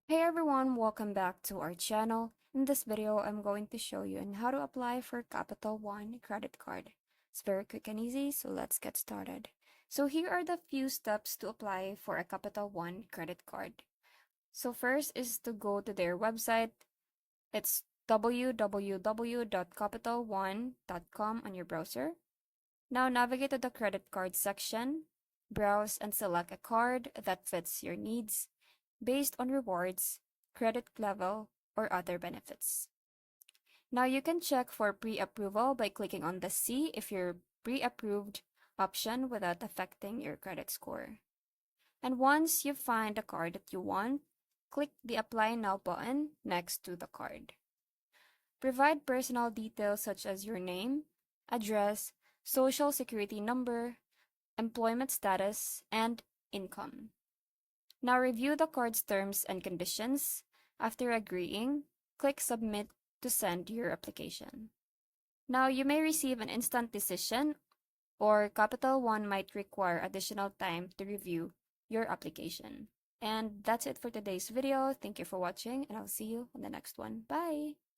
Hey everyone, welcome back to our channel. In this video, I'm going to show you on how to apply for Capital One credit card. It's very quick and easy, so let's get started. So here are the few steps to apply for a Capital One credit card. So first is to go to their website. It's www.capitalone.com on your browser. Now navigate to the credit card section, browse and select a card that fits your needs based on rewards, credit level, or other benefits. Now you can check for pre-approval by clicking on the "See if you're pre-approved" option without affecting your credit score. And once you find the card that you want, click the Apply Now button next to the card. Provide personal details such as your name, address, social security number, employment status, and income. Now review the card's terms and conditions. After agreeing, click Submit to send your application. Now you may receive an instant decision, or Capital One might require additional time to review your application. And that's it for today's video. Thank you for watching, and I'll see you on the next one. Bye!